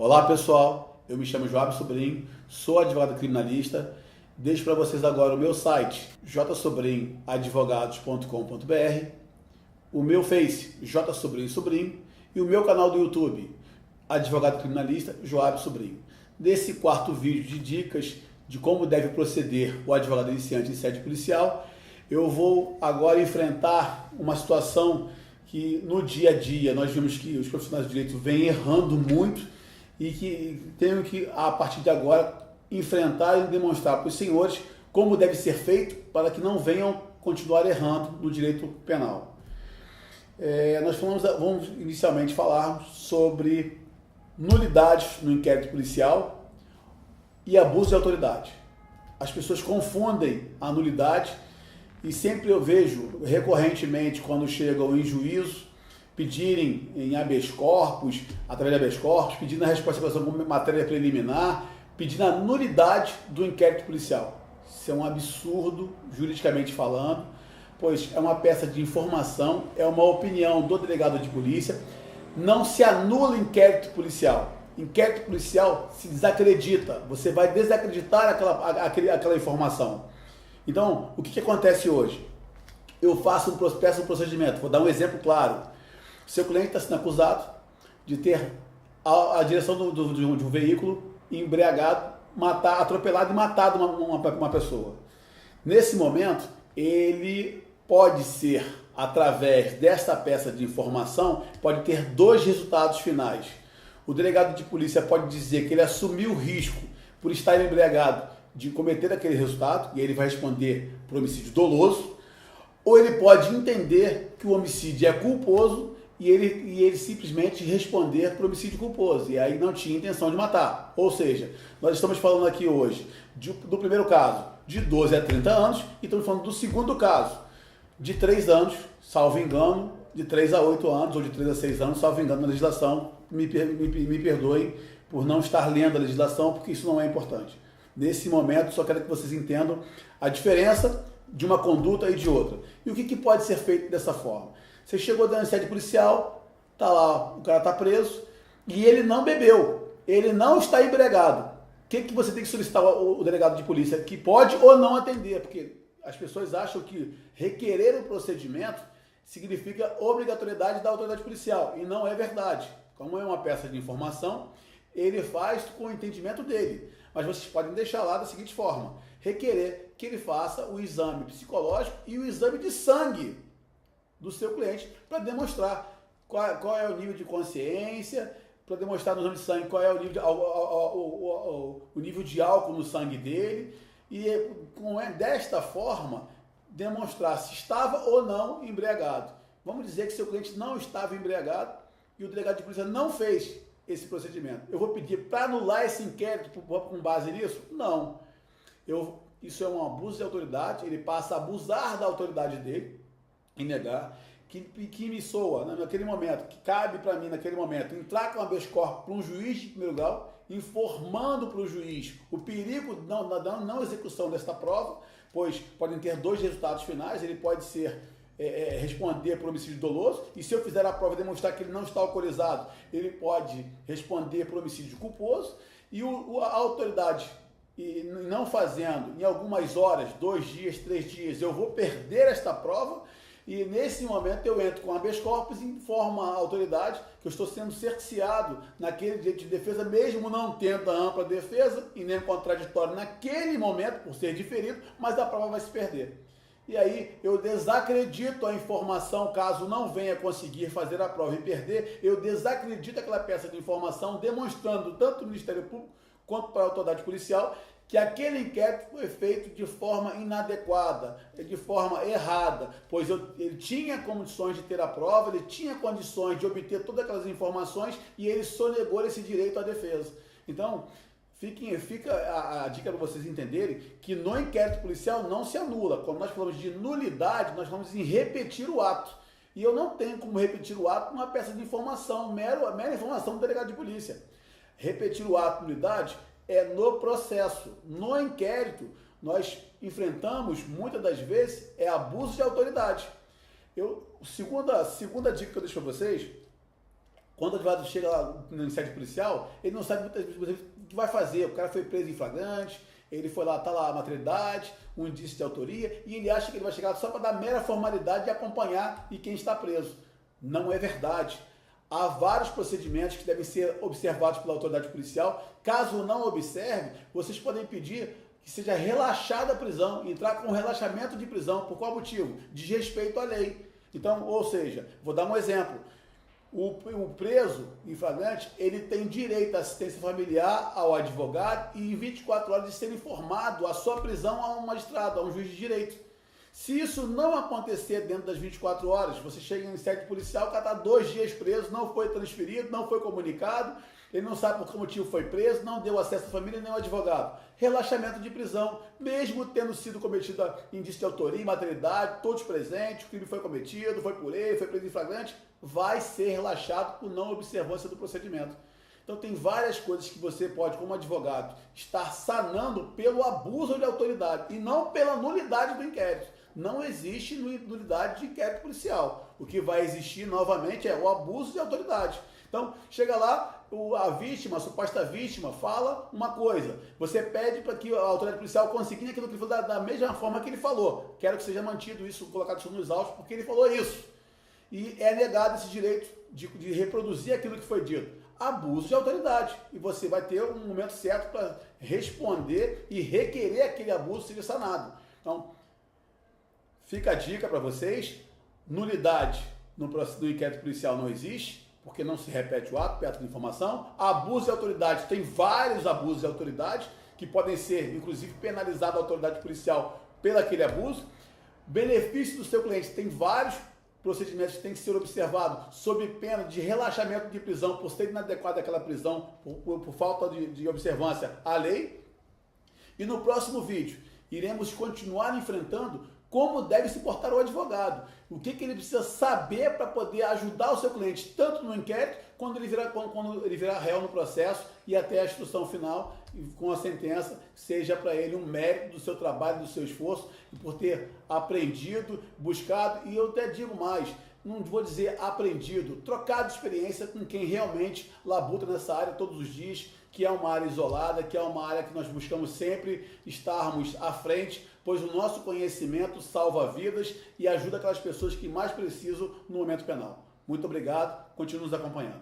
Olá pessoal, eu me chamo Joab Sobrinho, sou advogado criminalista. Deixo para vocês agora o meu site jsobrinhoadvogados.com.br, o meu Face jsobrinho e o meu canal do YouTube Advogado Criminalista Joab Sobrinho. Nesse quarto vídeo de dicas de como deve proceder o advogado iniciante em sede policial, eu vou agora enfrentar uma situação que no dia a dia nós vimos que os profissionais de direito vêm errando muito e que tenho que, a partir de agora, enfrentar e demonstrar para os senhores como deve ser feito para que não venham continuar errando no direito penal. Nós vamos inicialmente falar sobre nulidades no inquérito policial e abuso de autoridade. As pessoas confundem a nulidade e sempre eu vejo recorrentemente quando chegam em juízo pedirem em habeas corpus, através de habeas corpus, pedindo a resposta como matéria preliminar, pedindo a nulidade do inquérito policial. Isso é um absurdo, juridicamente falando, pois é uma peça de informação, é uma opinião do delegado de polícia. Não se anula inquérito policial. Inquérito policial se desacredita. Você vai desacreditar aquela informação. Então, o que acontece hoje? Eu peço um procedimento. Vou dar um exemplo claro. Seu cliente está sendo acusado de ter a direção de um veículo embriagado, atropelado e matado uma pessoa. Nesse momento, ele pode ser, através desta peça de informação, pode ter dois resultados finais. O delegado de polícia pode dizer que ele assumiu o risco por estar embriagado de cometer aquele resultado, e ele vai responder por homicídio doloso, ou ele pode entender que o homicídio é culposo e ele simplesmente responder por homicídio culposo, e aí não tinha intenção de matar. Ou seja, nós estamos falando aqui hoje do primeiro caso, de 12 a 30 anos, e estamos falando do segundo caso, de 3 anos, salvo engano, de 3 a 8 anos, ou de 3 a 6 anos, salvo engano na legislação. Me perdoem por não estar lendo a legislação, porque isso não é importante. Nesse momento, só quero que vocês entendam a diferença de uma conduta e de outra. E o que pode ser feito dessa forma? Você chegou dentro da sede policial, tá lá, o cara está preso, e ele não bebeu, ele não está embriagado. O que você tem que solicitar o delegado de polícia? Que pode ou não atender, porque as pessoas acham que requerer o procedimento significa obrigatoriedade da autoridade policial, e não é verdade. Como é uma peça de informação, ele faz com o entendimento dele. Mas vocês podem deixar lá da seguinte forma: requerer que ele faça o exame psicológico e o exame de sangue do seu cliente para demonstrar qual é o nível de consciência, para demonstrar no exame de sangue qual é o nível de álcool no sangue dele, e desta forma demonstrar se estava ou não embriagado. Vamos dizer que seu cliente não estava embriagado e o delegado de polícia não fez esse procedimento. Eu vou pedir para anular esse inquérito com base nisso? Não. Isso é um abuso de autoridade, ele passa a abusar da autoridade dele e negar, que me soa naquele momento, que cabe para mim naquele momento, entrar com habeas corpus para um juiz de primeiro grau, informando para o juiz o perigo da não execução desta prova, pois podem ter dois resultados finais. Ele pode ser responder por homicídio doloso, e se eu fizer a prova e demonstrar que ele não está alcoolizado, ele pode responder por homicídio culposo, e a autoridade, e não fazendo, em algumas horas, 2 dias, 3 dias, eu vou perder esta prova, e nesse momento eu entro com habeas corpus e informo a autoridade que eu estou sendo cerceado naquele direito de defesa, mesmo não tendo a ampla defesa e nem contraditório naquele momento, por ser diferido, mas a prova vai se perder. E aí eu desacredito a informação, caso não venha conseguir fazer a prova e perder, eu desacredito aquela peça de informação, demonstrando tanto o Ministério Público quanto para a autoridade policial que aquele inquérito foi feito de forma inadequada, de forma errada, pois ele tinha condições de ter a prova, ele tinha condições de obter todas aquelas informações e ele sonegou esse direito à defesa. Então, fica a dica para vocês entenderem que no inquérito policial não se anula. Quando nós falamos de nulidade, nós falamos em repetir o ato. E eu não tenho como repetir o ato com uma peça de informação, mera informação do delegado de polícia. Repetir o ato de nulidade é no processo. No inquérito, nós enfrentamos, muitas das vezes, abuso de autoridade. Segunda dica que eu deixo para vocês Quando o advogado chega lá no sede policial, ele não sabe muitas vezes o que vai fazer. O cara foi preso em flagrante, ele foi lá, tá lá a materialidade, um indício de autoria, e ele acha que ele vai chegar só para dar mera formalidade de acompanhar e quem está preso. Não é verdade. Há vários procedimentos que devem ser observados pela autoridade policial. Caso não observe, vocês podem pedir que seja relaxada a prisão, entrar com relaxamento de prisão. Por qual motivo? Desrespeito à lei. Então, ou seja, vou dar um exemplo. O preso em flagrante, ele tem direito à assistência familiar, ao advogado e em 24 horas de ser informado a sua prisão a um magistrado, a um juiz de direito. Se isso não acontecer dentro das 24 horas, você chega em sede policial, o cara está 2 dias preso, não foi transferido, não foi comunicado, ele não sabe por que motivo foi preso, não deu acesso à família nem ao advogado. Relaxamento de prisão, mesmo tendo sido cometido indício de autoria, materialidade, todos presentes, o crime foi cometido, foi por ele, foi preso em flagrante, vai ser relaxado por não observância do procedimento. Então tem várias coisas que você pode, como advogado, estar sanando pelo abuso de autoridade e não pela nulidade do inquérito. Não existe nulidade de inquérito policial. O que vai existir novamente é o abuso de autoridade. Então, chega lá, a vítima, a suposta vítima, fala uma coisa. Você pede para que a autoridade policial consiga aquilo que ele falou da mesma forma que ele falou. Quero que seja mantido isso, colocado isso nos autos, porque ele falou isso. E é negado esse direito de reproduzir aquilo que foi dito. Abuso de autoridade. E você vai ter um momento certo para responder e requerer aquele abuso seja sanado. Então, fica a dica para vocês. Nulidade no inquérito policial não existe, porque não se repete o ato, perto de informação. Abuso de autoridade, tem vários abusos de autoridade, que podem ser, inclusive, penalizados a autoridade policial pelo aquele abuso. Benefício do seu cliente, tem vários procedimentos que têm que ser observados sob pena de relaxamento de prisão por ser inadequada aquela prisão, por falta de observância à lei. E no próximo vídeo, iremos continuar enfrentando como deve se portar o advogado, o que ele precisa saber para poder ajudar o seu cliente, tanto no inquérito, quando ele virar réu no processo e até a instrução final, com a sentença, seja para ele um mérito do seu trabalho, do seu esforço, e por ter aprendido, buscado, e eu até digo mais, não vou dizer aprendido, trocado experiência com quem realmente labuta nessa área todos os dias, que é uma área isolada, que é uma área que nós buscamos sempre estarmos à frente, pois o nosso conhecimento salva vidas e ajuda aquelas pessoas que mais precisam no momento penal. Muito obrigado, continue nos acompanhando.